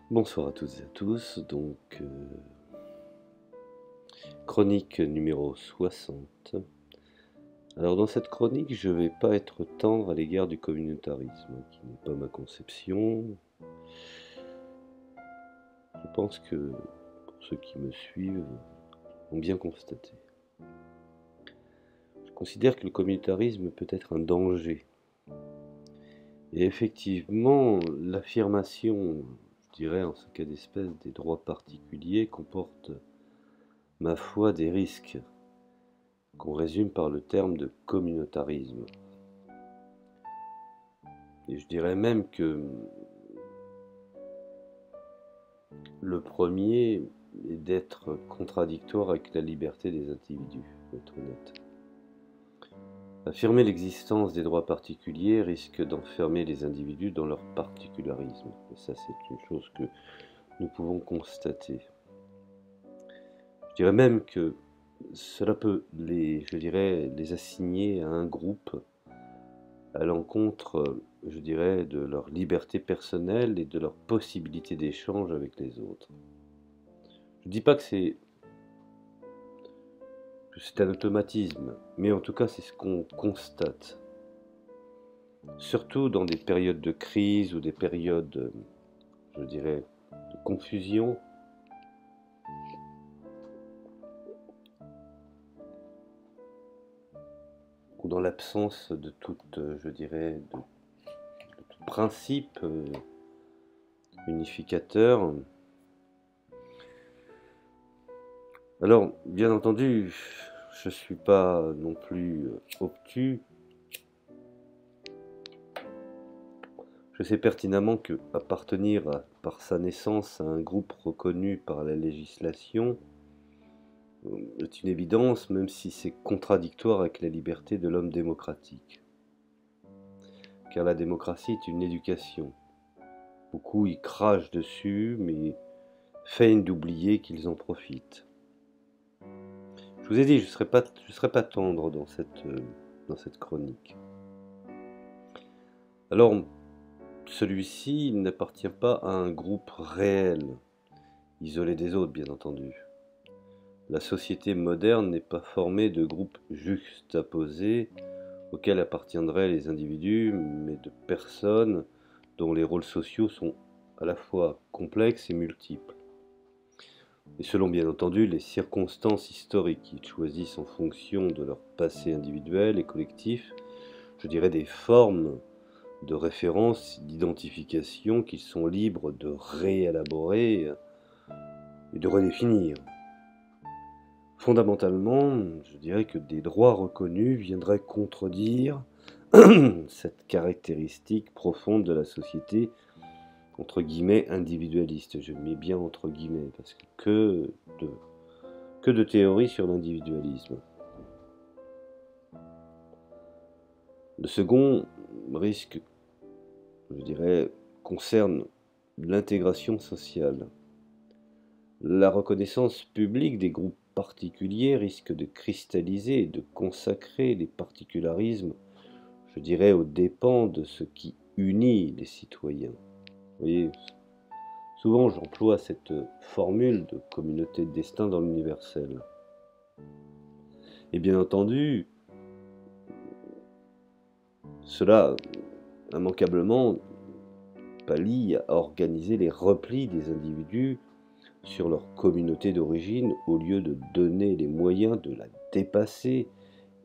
Bonsoir à toutes et à tous, chronique numéro 60. Alors dans cette chronique, je vais pas être tendre à l'égard du communautarisme, qui n'est pas ma conception. Je pense que pour ceux qui me suivent l'ont bien constaté. Je considère que le communautarisme peut être un danger. Et effectivement, l'affirmation, je dirais en ce cas d'espèce, des droits particuliers comporte, ma foi, des risques qu'on résume par le terme de communautarisme. Et je dirais même que le premier est d'être contradictoire avec la liberté des individus, pour être honnête. Affirmer l'existence des droits particuliers risque d'enfermer les individus dans leur particularisme. Et ça, c'est une chose que nous pouvons constater. Je dirais même que cela peut les assigner à un groupe à l'encontre, je dirais, de leur liberté personnelle et de leur possibilité d'échange avec les autres. Je ne dis pas que c'est un automatisme, mais en tout cas c'est ce qu'on constate. Surtout dans des périodes de crise ou des périodes, je dirais, de confusion, ou dans l'absence de toute, je dirais, de tout principe unificateur. Alors, bien entendu, je ne suis pas non plus obtus. Je sais pertinemment que appartenir par sa naissance à un groupe reconnu par la législation est une évidence, même si c'est contradictoire avec la liberté de l'homme démocratique. Car la démocratie est une éducation. Beaucoup y crachent dessus, mais feignent d'oublier qu'ils en profitent. Je vous ai dit, je ne serai pas tendre dans cette chronique. Alors, celui-ci n'appartient pas à un groupe réel, isolé des autres, bien entendu. La société moderne n'est pas formée de groupes juxtaposés auxquels appartiendraient les individus, mais de personnes dont les rôles sociaux sont à la fois complexes et multiples. Et selon bien entendu les circonstances historiques, ils choisissent en fonction de leur passé individuel et collectif, je dirais des formes de référence, d'identification qu'ils sont libres de réélaborer et de redéfinir. Fondamentalement, je dirais que des droits reconnus viendraient contredire cette caractéristique profonde de la société, entre guillemets, individualiste. Je mets bien entre guillemets, parce que de théories sur l'individualisme. Le second risque, je dirais, concerne l'intégration sociale. La reconnaissance publique des groupes particuliers risque de cristalliser et de consacrer les particularismes, je dirais, aux dépens de ce qui unit les citoyens. Vous voyez, souvent j'emploie cette formule de communauté de destin dans l'universel. Et bien entendu, cela immanquablement pallie à organiser les replis des individus sur leur communauté d'origine au lieu de donner les moyens de la dépasser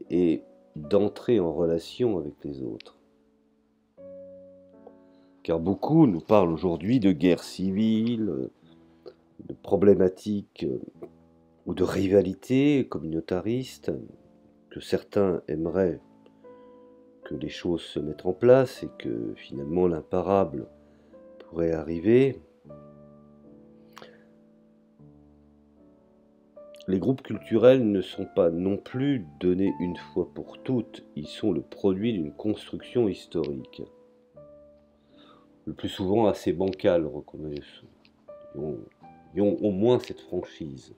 et d'entrer en relation avec les autres. Car beaucoup nous parlent aujourd'hui de guerre civile, de problématiques ou de rivalités communautaristes, que certains aimeraient que les choses se mettent en place et que finalement l'imparable pourrait arriver. Les groupes culturels ne sont pas non plus donnés une fois pour toutes, ils sont le produit d'une construction historique. Le plus souvent assez bancale, reconnaissons. Ils ont au moins cette franchise.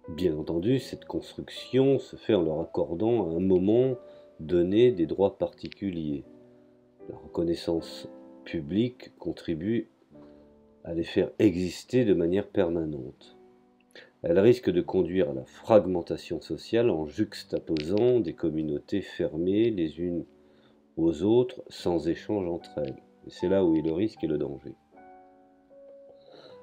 Bien entendu, cette construction se fait en leur accordant à un moment donné des droits particuliers. La reconnaissance publique contribue à les faire exister de manière permanente. Elle risque de conduire à la fragmentation sociale en juxtaposant des communautés fermées les unes aux autres sans échange entre elles. Et c'est là où est le risque et le danger.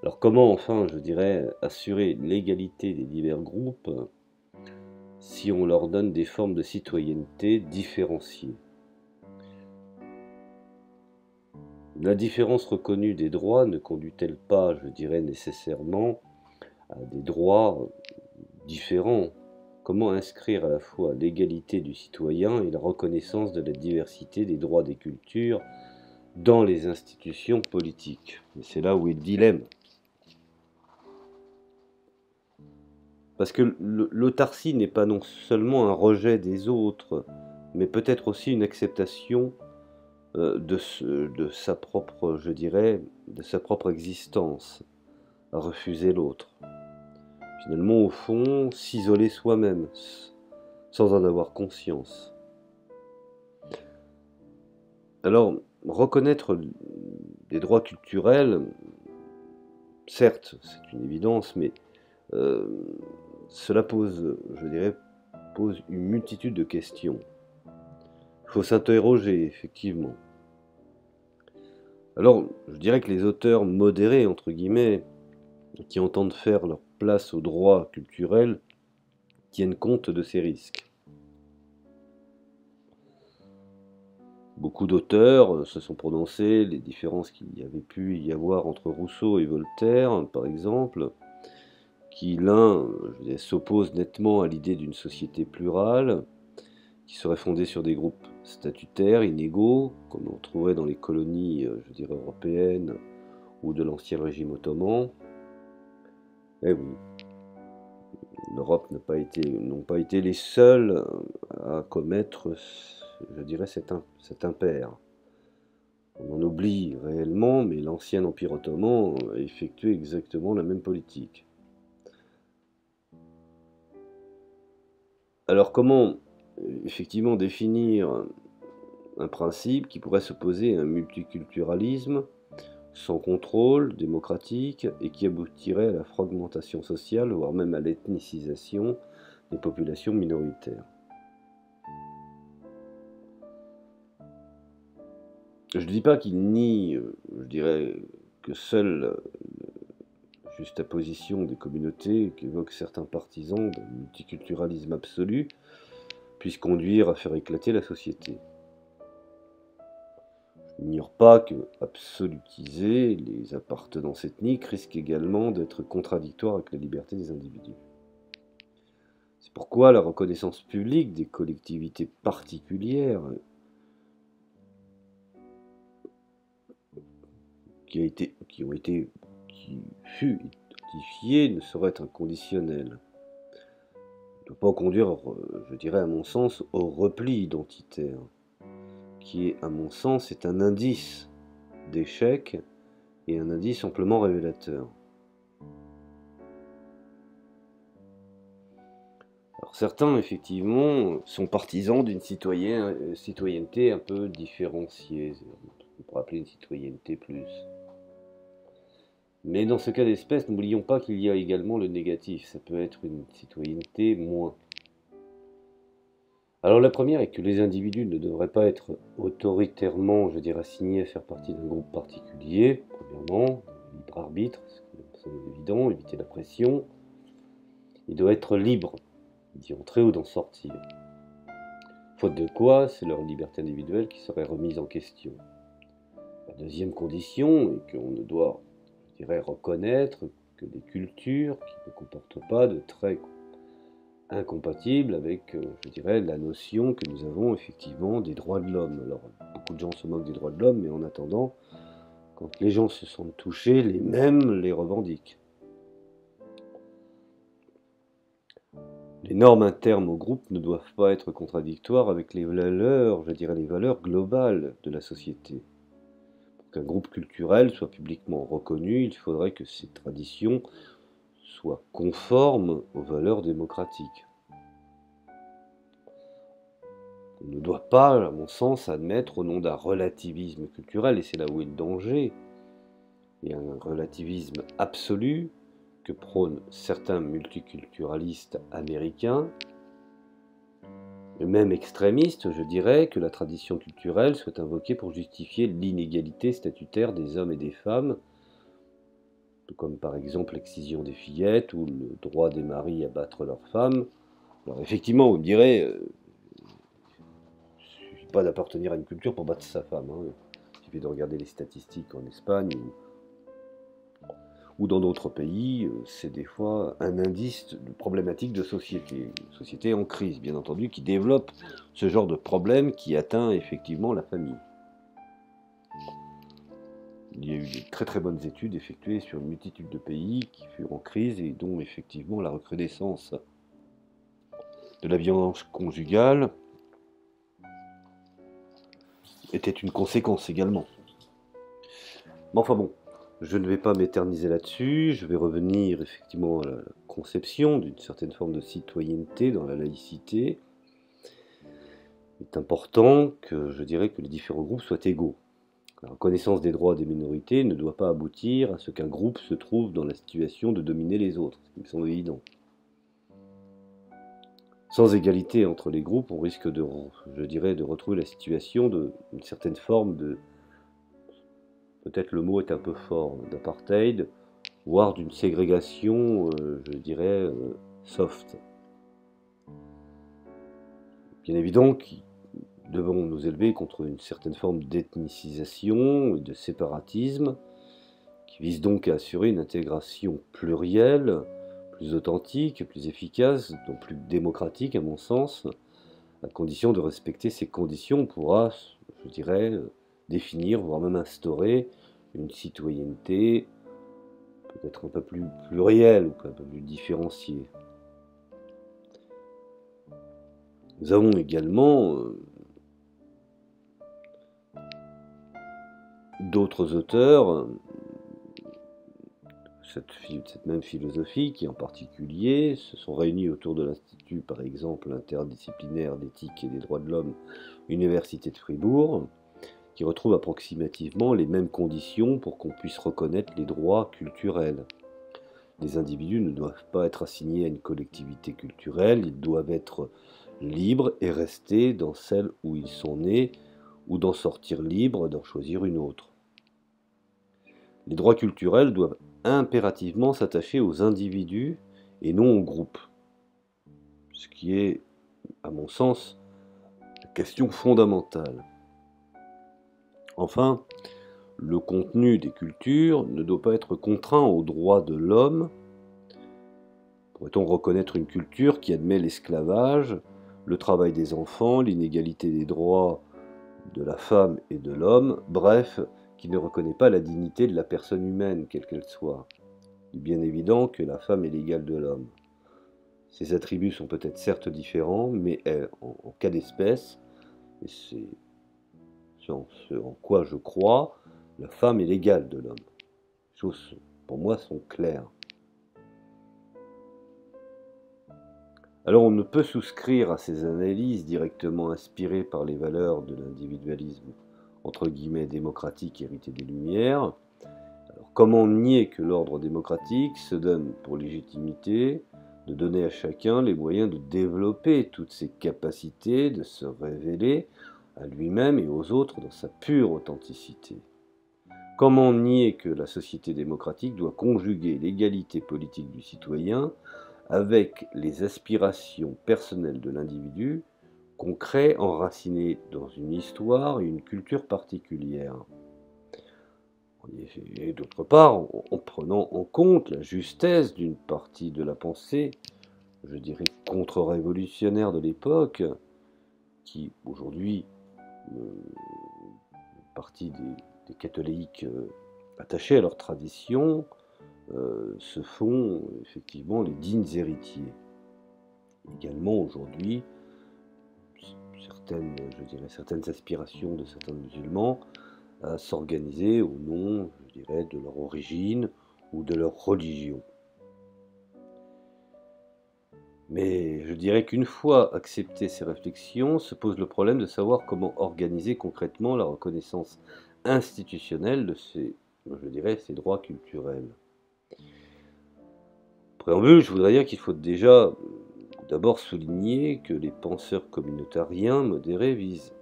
Alors comment enfin, je dirais, assurer l'égalité des divers groupes si on leur donne des formes de citoyenneté différenciées? La différence reconnue des droits ne conduit-elle pas, je dirais, nécessairement à des droits différents? Comment inscrire à la fois l'égalité du citoyen et la reconnaissance de la diversité des droits des cultures dans les institutions politiques? Et c'est là où est le dilemme. Parce que l'autarcie n'est pas non seulement un rejet des autres, mais peut-être aussi une acceptation de sa propre, je dirais, de sa propre existence, à refuser l'autre. Finalement, au fond, s'isoler soi-même, sans en avoir conscience. Alors, reconnaître des droits culturels, certes, c'est une évidence, mais cela pose, je dirais, pose une multitude de questions. Il faut s'interroger, effectivement. Alors, je dirais que les auteurs modérés, entre guillemets, qui entendent faire leur place aux droits culturels, tiennent compte de ces risques. Beaucoup d'auteurs se sont prononcés, les différences qu'il y avait pu y avoir entre Rousseau et Voltaire, par exemple, qui l'un s'oppose nettement à l'idée d'une société plurale, qui serait fondée sur des groupes statutaires, inégaux, comme on trouvait dans les colonies, je dirais, européennes ou de l'ancien régime ottoman. Eh oui, l'Europe n'ont pas été les seuls à commettre, je dirais, cet impair. On en oublie réellement, mais l'ancien Empire ottoman a effectué exactement la même politique. Alors comment effectivement définir un principe qui pourrait s'opposer à un multiculturalisme sans contrôle démocratique et qui aboutirait à la fragmentation sociale, voire même à l'ethnicisation des populations minoritaires? Je ne dis pas qu'il nie, je dirais, que seule juxtaposition des communautés qu'évoquent certains partisans d'un multiculturalisme absolu puisse conduire à faire éclater la société. Je n'ignore pas que absolutiser les appartenances ethniques risque également d'être contradictoire avec la liberté des individus. C'est pourquoi la reconnaissance publique des collectivités particulières qui fut identifiée ne saurait être inconditionnelle. Ne doit pas conduire, je dirais à mon sens, au repli identitaire, qui est, à mon sens, est un indice d'échec et un indice amplement révélateur. Alors certains, effectivement, sont partisans d'une citoyenneté un peu différenciée, on pourrait appeler une citoyenneté plus. Mais dans ce cas d'espèce, n'oublions pas qu'il y a également le négatif, ça peut être une citoyenneté moins. Alors la première est que les individus ne devraient pas être autoritairement, je dirais, assignés à faire partie d'un groupe particulier, premièrement, libre arbitre, c'est évident, éviter la pression. Ils doivent être libres d'y entrer ou d'en sortir. Faute de quoi, c'est leur liberté individuelle qui serait remise en question. La deuxième condition est qu'on ne doit, je dirais, reconnaître que des cultures qui ne comportent pas de traits incompatibles avec, je dirais, la notion que nous avons effectivement des droits de l'homme. Alors, beaucoup de gens se moquent des droits de l'homme, mais en attendant, quand les gens se sentent touchés, les mêmes les revendiquent. Les normes internes au groupe ne doivent pas être contradictoires avec les valeurs, je dirais les valeurs globales de la société. Pour qu'un groupe culturel soit publiquement reconnu, il faudrait que ses traditions soient conformes aux valeurs démocratiques. On ne doit pas, à mon sens, admettre au nom d'un relativisme culturel, et c'est là où est le danger, et un relativisme absolu que prônent certains multiculturalistes américains, et même extrémistes, je dirais, que la tradition culturelle soit invoquée pour justifier l'inégalité statutaire des hommes et des femmes, comme par exemple l'excision des fillettes ou le droit des maris à battre leurs femmes. Alors effectivement, vous me direz, il ne suffit pas d'appartenir à une culture pour battre sa femme, hein. Il suffit de regarder les statistiques en Espagne ou dans d'autres pays, c'est des fois un indice de problématique de société. Une société en crise, bien entendu, qui développe ce genre de problème qui atteint effectivement la famille. Il y a eu de très très bonnes études effectuées sur une multitude de pays qui furent en crise et dont effectivement la recrudescence de la violence conjugale était une conséquence également. Mais enfin bon, je ne vais pas m'éterniser là-dessus, je vais revenir effectivement à la conception d'une certaine forme de citoyenneté dans la laïcité. Il est important que je dirais que les différents groupes soient égaux. La reconnaissance des droits des minorités ne doit pas aboutir à ce qu'un groupe se trouve dans la situation de dominer les autres, ce qui me semble évident. Sans égalité entre les groupes, on risque je dirais, de retrouver la situation d'une certaine forme de, peut-être le mot est un peu fort, d'apartheid, voire d'une ségrégation, je dirais, soft. Bien évident que nous devons nous élever contre une certaine forme d'ethnicisation et de séparatisme, qui vise donc à assurer une intégration plurielle, plus authentique, plus efficace, donc plus démocratique à mon sens. À condition de respecter ces conditions, on pourra, je dirais, définir, voire même instaurer une citoyenneté peut-être un peu plus plurielle, ou un peu plus différenciée. Nous avons également d'autres auteurs, cette même philosophie, qui en particulier se sont réunis autour de l'Institut, par exemple, interdisciplinaire d'éthique et des droits de l'homme, Université de Fribourg, qui retrouve approximativement les mêmes conditions pour qu'on puisse reconnaître les droits culturels. Les individus ne doivent pas être assignés à une collectivité culturelle, ils doivent être libres et rester dans celle où ils sont nés, ou d'en sortir libres et d'en choisir une autre. Les droits culturels doivent impérativement s'attacher aux individus et non aux groupes, ce qui est, à mon sens, la question fondamentale. Enfin, le contenu des cultures ne doit pas être contraint aux droits de l'homme. Pourrait-on reconnaître une culture qui admet l'esclavage, le travail des enfants, l'inégalité des droits de la femme et de l'homme, bref, qui ne reconnaît pas la dignité de la personne humaine, quelle qu'elle soit? Il est bien évident que la femme est l'égale de l'homme. Ces attributs sont peut-être certes différents, mais en cas d'espèce, et c'est ce en quoi je crois, la femme est l'égale de l'homme. Les choses, pour moi, sont claires. Alors on ne peut souscrire à ces analyses directement inspirées par les valeurs de l'individualisme entre guillemets démocratique hérité des Lumières. Alors comment nier que l'ordre démocratique se donne pour légitimité de donner à chacun les moyens de développer toutes ses capacités, de se révéler à lui-même et aux autres dans sa pure authenticité? Comment nier que la société démocratique doit conjuguer l'égalité politique du citoyen avec les aspirations personnelles de l'individu, concret enraciné dans une histoire et une culture particulière? Et d'autre part, en prenant en compte la justesse d'une partie de la pensée, je dirais contre-révolutionnaire de l'époque, qui aujourd'hui, partie des catholiques attachés à leur tradition, se font effectivement les dignes héritiers. Également aujourd'hui, certaines aspirations de certains musulmans à s'organiser au nom, je dirais, de leur origine ou de leur religion. Mais je dirais qu'une fois acceptées ces réflexions, se pose le problème de savoir comment organiser concrètement la reconnaissance institutionnelle de je dirais, ces droits culturels. Préambule, je voudrais dire qu'il faut déjà d'abord souligner que les penseurs communautariens modérés visent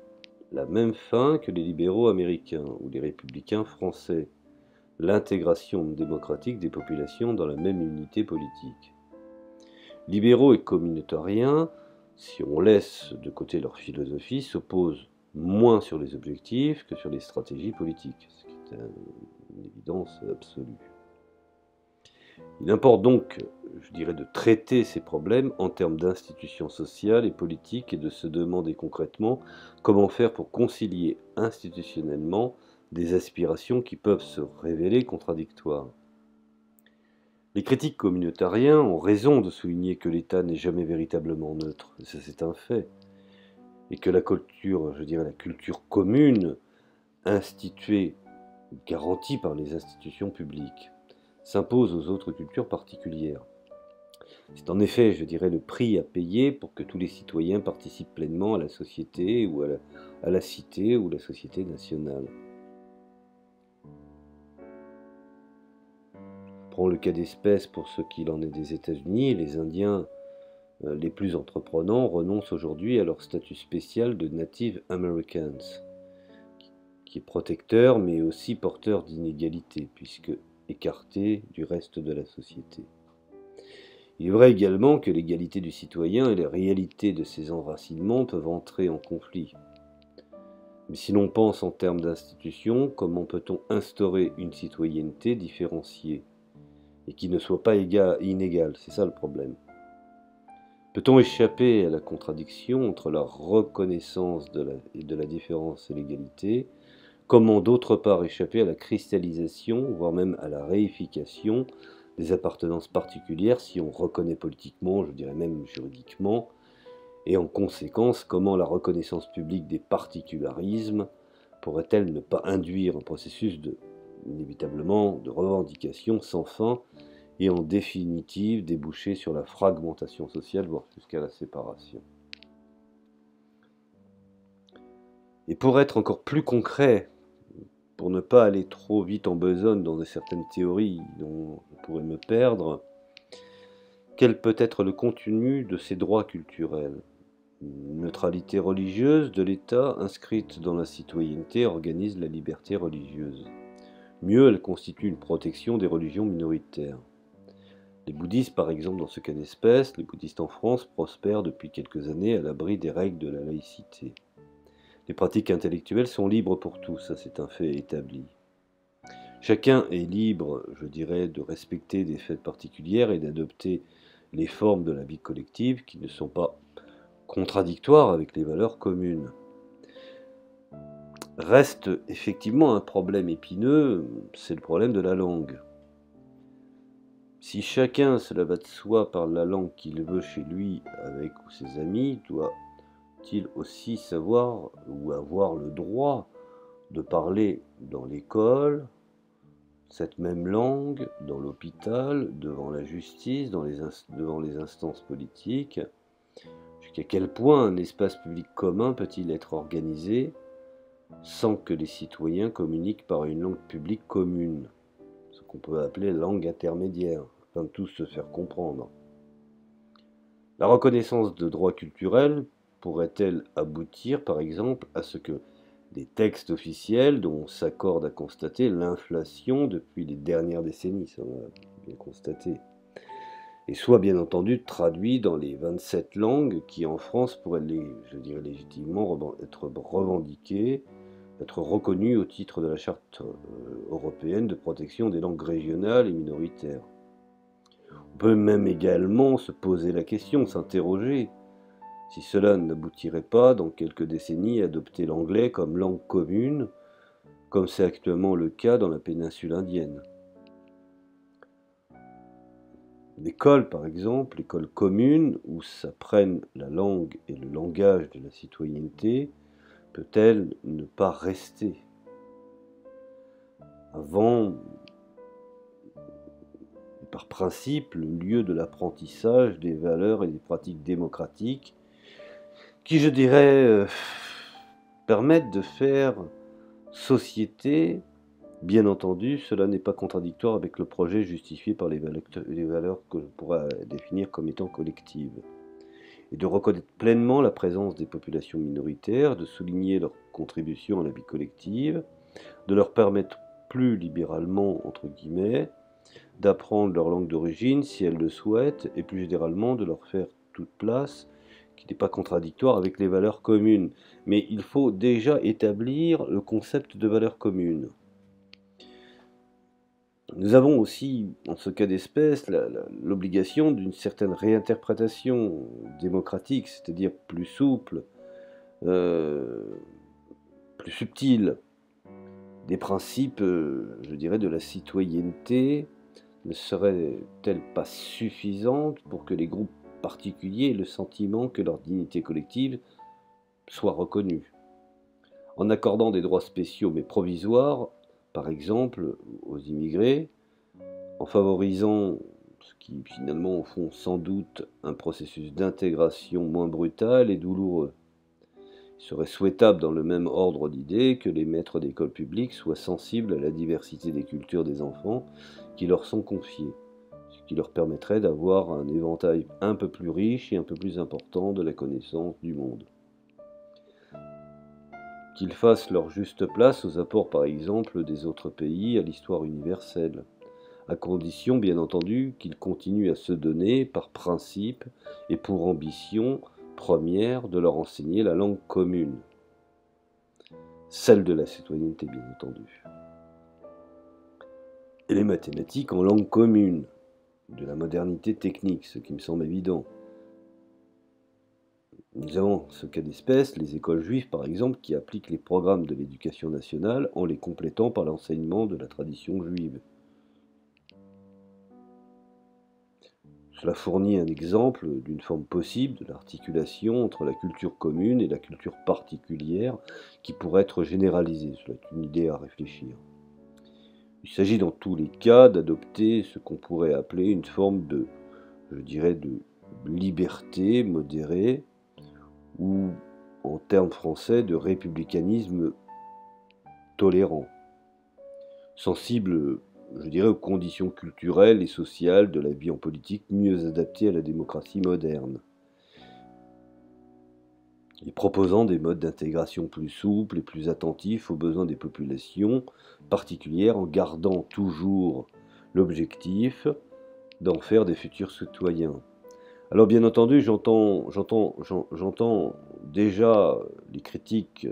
la même fin que les libéraux américains ou les républicains français, l'intégration démocratique des populations dans la même unité politique. Libéraux et communautariens, si on laisse de côté leur philosophie, s'opposent moins sur les objectifs que sur les stratégies politiques, ce qui est une évidence absolue. Il importe donc, je dirais, de traiter ces problèmes en termes d'institutions sociales et politiques et de se demander concrètement comment faire pour concilier institutionnellement des aspirations qui peuvent se révéler contradictoires. Les critiques communautariens ont raison de souligner que l'État n'est jamais véritablement neutre, ça c'est un fait, et que la culture, je dirais la culture commune, instituée, garantie par les institutions publiques, s'impose aux autres cultures particulières. C'est en effet, je dirais, le prix à payer pour que tous les citoyens participent pleinement à la société ou à la cité ou la société nationale. Prends le cas d'espèce pour ce qu'il en est des États-Unis, les Indiens les plus entreprenants renoncent aujourd'hui à leur statut spécial de Native Americans, qui est protecteur mais aussi porteur d'inégalités, puisque écartés du reste de la société. Il est vrai également que l'égalité du citoyen et la réalité de ses enracinements peuvent entrer en conflit. Mais si l'on pense en termes d'institutions, comment peut-on instaurer une citoyenneté différenciée et qui ne soit pas inégale? C'est ça le problème. Peut-on échapper à la contradiction entre la reconnaissance de la différence et l'égalité? Comment d'autre part échapper à la cristallisation, voire même à la réification des appartenances particulières si on reconnaît politiquement, je dirais même juridiquement, et en conséquence, comment la reconnaissance publique des particularismes pourrait-elle ne pas induire un processus inévitablement de revendication sans fin et en définitive déboucher sur la fragmentation sociale, voire jusqu'à la séparation. Et pour être encore plus concret, pour ne pas aller trop vite en besogne dans certaines théories dont je pourrais me perdre, quel peut être le contenu de ces droits culturels? Une neutralité religieuse de l'État inscrite dans la citoyenneté organise la liberté religieuse. Mieux, elle constitue une protection des religions minoritaires. Les bouddhistes, par exemple, dans ce cas d'espèce, les bouddhistes en France prospèrent depuis quelques années à l'abri des règles de la laïcité. Les pratiques intellectuelles sont libres pour tous, ça c'est un fait établi. Chacun est libre, je dirais, de respecter des fêtes particulières et d'adopter les formes de la vie collective qui ne sont pas contradictoires avec les valeurs communes. Reste effectivement un problème épineux, c'est le problème de la langue. Si chacun, cela va de soi, parle la langue qu'il veut chez lui, avec ou ses amis, doit-il aussi savoir ou avoir le droit de parler dans l'école, cette même langue, dans l'hôpital, devant la justice, devant les instances politiques? Jusqu'à quel point un espace public commun peut-il être organisé sans que les citoyens communiquent par une langue publique commune, ce qu'on peut appeler langue intermédiaire, afin de tous se faire comprendre? La reconnaissance de droits culturels pourrait-elle aboutir, par exemple, à ce que des textes officiels dont on s'accorde à constater l'inflation depuis les dernières décennies, ça on l'a bien constaté, et soit bien entendu traduits dans les 27 langues qui en France pourraient, je dirais légitimement, être revendiquées, être reconnues au titre de la Charte européenne de protection des langues régionales et minoritaires. On peut même également se poser la question, s'interroger, si cela n'aboutirait pas, dans quelques décennies, à adopter l'anglais comme langue commune, comme c'est actuellement le cas dans la péninsule indienne. L'école, par exemple, l'école commune, où s'apprennent la langue et le langage de la citoyenneté, peut-elle ne pas rester? Avant par principe le lieu de l'apprentissage des valeurs et des pratiques démocratiques qui, je dirais, permettent de faire société. Bien entendu, cela n'est pas contradictoire avec le projet justifié par les valeurs que je pourrais définir comme étant collectives. Et de reconnaître pleinement la présence des populations minoritaires, de souligner leur contribution à la vie collective, de leur permettre plus libéralement, entre guillemets, d'apprendre leur langue d'origine si elles le souhaitent, et plus généralement de leur faire toute place, qui n'est pas contradictoire avec les valeurs communes. Mais il faut déjà établir le concept de valeurs communes. Nous avons aussi, en ce cas d'espèce, l'obligation d'une certaine réinterprétation démocratique, c'est-à-dire plus souple, plus subtile, des principes, je dirais, de la citoyenneté ne serait-elle pas suffisante pour que les groupes particuliers aient le sentiment que leur dignité collective soit reconnue, en accordant des droits spéciaux mais provisoires, par exemple, aux immigrés, en favorisant ce qui finalement font sans doute un processus d'intégration moins brutal et douloureux. Il serait souhaitable dans le même ordre d'idées que les maîtres d'école publique soient sensibles à la diversité des cultures des enfants qui leur sont confiés, ce qui leur permettrait d'avoir un éventail un peu plus riche et un peu plus important de la connaissance du monde. Qu'ils fassent leur juste place aux apports par exemple des autres pays à l'histoire universelle, à condition bien entendu qu'ils continuent à se donner par principe et pour ambition première de leur enseigner la langue commune, celle de la citoyenneté bien entendu, et les mathématiques en langue commune, de la modernité technique, ce qui me semble évident. Nous avons ce cas d'espèce, les écoles juives par exemple, qui appliquent les programmes de l'éducation nationale en les complétant par l'enseignement de la tradition juive. Cela fournit un exemple d'une forme possible de l'articulation entre la culture commune et la culture particulière qui pourrait être généralisée. Cela est une idée à réfléchir. Il s'agit dans tous les cas d'adopter ce qu'on pourrait appeler une forme de, je dirais, de liberté modérée, ou en termes français de républicanisme tolérant, sensible, je dirais, aux conditions culturelles et sociales de la vie en politique mieux adaptées à la démocratie moderne, et proposant des modes d'intégration plus souples et plus attentifs aux besoins des populations particulières en gardant toujours l'objectif d'en faire des futurs citoyens. Alors bien entendu, j'entends déjà les critiques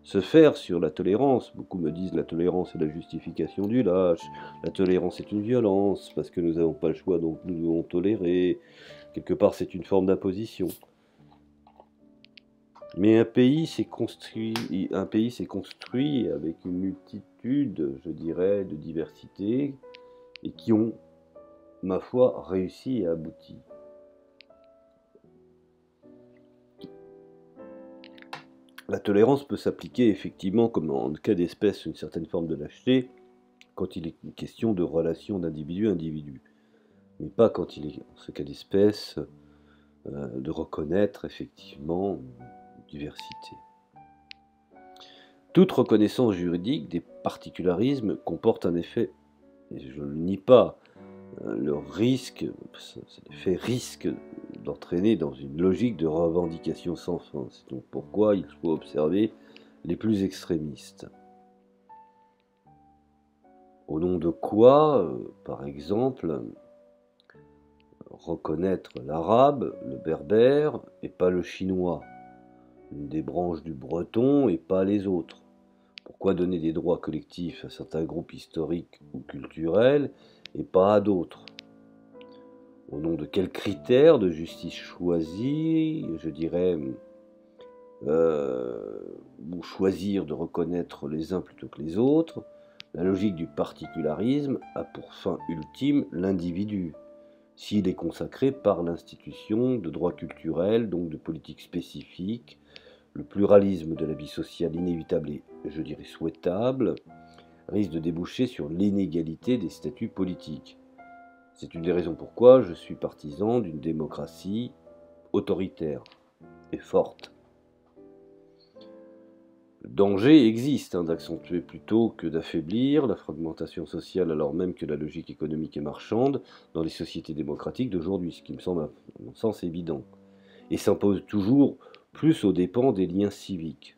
se faire sur la tolérance. Beaucoup me disent la tolérance est la justification du lâche, la tolérance est une violence, parce que nous n'avons pas le choix, donc nous devons tolérer. Quelque part, c'est une forme d'imposition. Mais un pays s'est construit avec une multitude, je dirais, de diversités, et qui ont, ma foi, réussi et abouti. La tolérance peut s'appliquer effectivement, comme en cas d'espèce, une certaine forme de lâcheté, quand il est une question de relation d'individu à individu, mais pas quand il est, en ce cas d'espèce, de reconnaître effectivement une diversité. Toute reconnaissance juridique des particularismes comporte un effet, et je ne le nie pas, le risque, cet effet risque d'entraîner dans une logique de revendication sans fin. C'est donc pourquoi il faut observer les plus extrémistes. Au nom de quoi, par exemple, reconnaître l'arabe, le berbère et pas le chinois, une des branches du breton et pas les autres. Pourquoi donner des droits collectifs à certains groupes historiques ou culturels et pas à d'autres? Au nom de quels critères de justice choisis, je dirais, ou choisir de reconnaître les uns plutôt que les autres? La logique du particularisme a pour fin ultime l'individu, s'il est consacré par l'institution de droits culturels, donc de politiques spécifiques. Le pluralisme de la vie sociale inévitable et, je dirais, souhaitable, risque de déboucher sur l'inégalité des statuts politiques. C'est une des raisons pourquoi je suis partisan d'une démocratie autoritaire et forte. Le danger existe d'accentuer plutôt que d'affaiblir la fragmentation sociale alors même que la logique économique est marchande dans les sociétés démocratiques d'aujourd'hui, ce qui me semble à mon sens évident, et s'impose toujours plus aux dépens des liens civiques.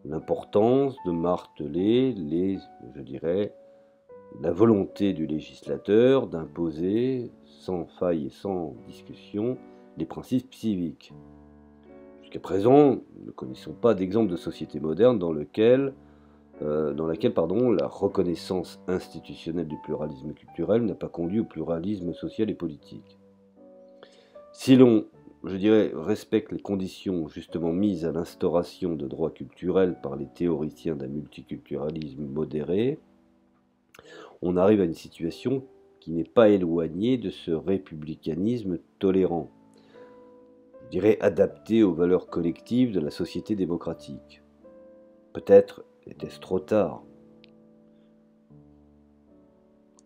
L'importance de marteler la volonté du législateur d'imposer sans faille et sans discussion les principes civiques. Jusqu'à présent, nous ne connaissons pas d'exemple de société moderne dans laquelle la reconnaissance institutionnelle du pluralisme culturel n'a pas conduit au pluralisme social et politique. Si l'on, respecte les conditions justement mises à l'instauration de droits culturels par les théoriciens d'un multiculturalisme modéré, on arrive à une situation qui n'est pas éloignée de ce républicanisme tolérant, adapté aux valeurs collectives de la société démocratique. Peut-être était-ce trop tard.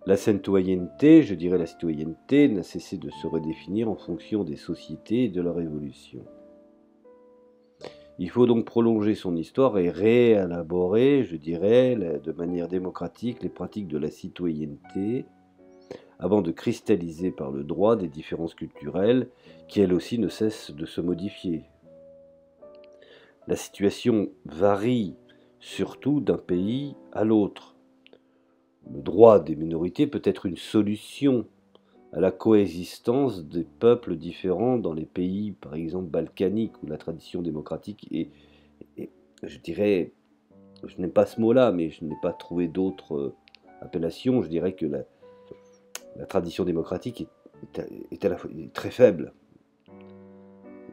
La citoyenneté, la citoyenneté, n'a cessé de se redéfinir en fonction des sociétés et de leur évolution. Il faut donc prolonger son histoire et réélaborer, de manière démocratique, les pratiques de la citoyenneté, avant de cristalliser par le droit des différences culturelles qui elles aussi ne cessent de se modifier. La situation varie surtout d'un pays à l'autre. Le droit des minorités peut être une solution à la coexistence des peuples différents dans les pays, par exemple, balkaniques, où la tradition démocratique est je n'aime pas ce mot-là, mais je n'ai pas trouvé d'autres appellations, je dirais que la tradition démocratique est très faible.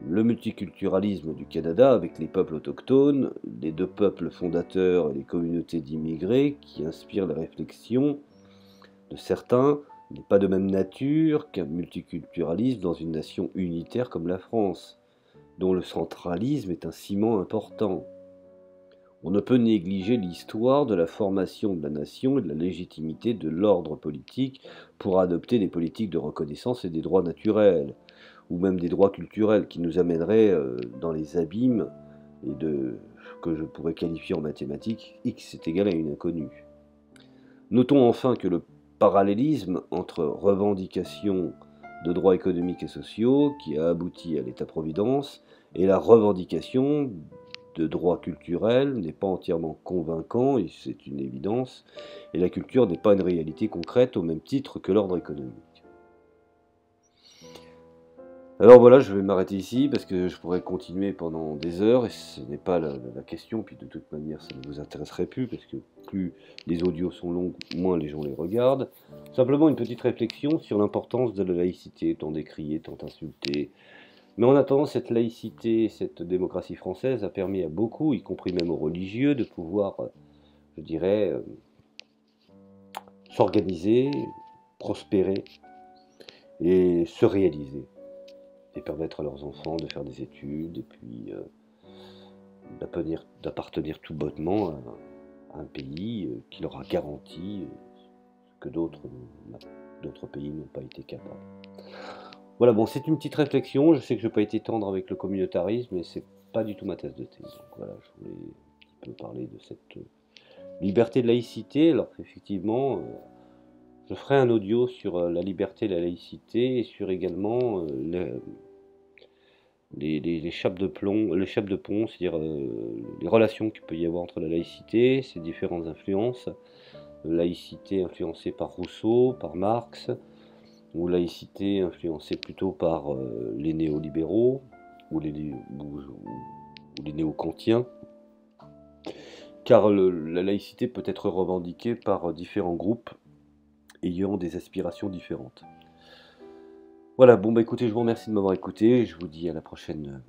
Le multiculturalisme du Canada, avec les peuples autochtones, les deux peuples fondateurs et les communautés d'immigrés qui inspirent les réflexions de certains, n'est pas de même nature qu'un multiculturalisme dans une nation unitaire comme la France, dont le centralisme est un ciment important. On ne peut négliger l'histoire de la formation de la nation et de la légitimité de l'ordre politique pour adopter des politiques de reconnaissance et des droits naturels, ou même des droits culturels qui nous amèneraient dans les abîmes et que je pourrais qualifier en mathématiques, x est égal à une inconnue. Notons enfin que le parallélisme entre revendication de droits économiques et sociaux qui a abouti à l'État-providence et la revendication de droits culturels n'est pas entièrement convaincant, et c'est une évidence, et la culture n'est pas une réalité concrète au même titre que l'ordre économique. Alors voilà, je vais m'arrêter ici parce que je pourrais continuer pendant des heures et ce n'est pas la question, puis de toute manière ça ne vous intéresserait plus parce que plus les audios sont longs, moins les gens les regardent. Simplement une petite réflexion sur l'importance de la laïcité, tant décriée, tant insultée. Mais en attendant, cette laïcité, cette démocratie française a permis à beaucoup, y compris même aux religieux, de pouvoir, s'organiser, prospérer et se réaliser. Et permettre à leurs enfants de faire des études et puis d'appartenir tout bonnement à un pays qui leur a garanti ce que d'autres pays n'ont pas été capables. Voilà, bon, c'est une petite réflexion. Je sais que je n'ai pas été tendre avec le communautarisme, mais c'est pas du tout ma tasse de thé. Donc voilà, je voulais un petit peu parler de cette liberté de laïcité. Alors effectivement, je ferai un audio sur la liberté et la laïcité et sur également les chapes de plomb, les chapes de pont, c'est-à-dire les relations qu'il peut y avoir entre la laïcité, ses différentes influences. Laïcité influencée par Rousseau, par Marx, ou laïcité influencée plutôt par les néolibéraux ou les néo-kantiens, car la laïcité peut être revendiquée par différents groupes ayant des aspirations différentes. Voilà, bon bah écoutez, je vous remercie de m'avoir écouté, je vous dis à la prochaine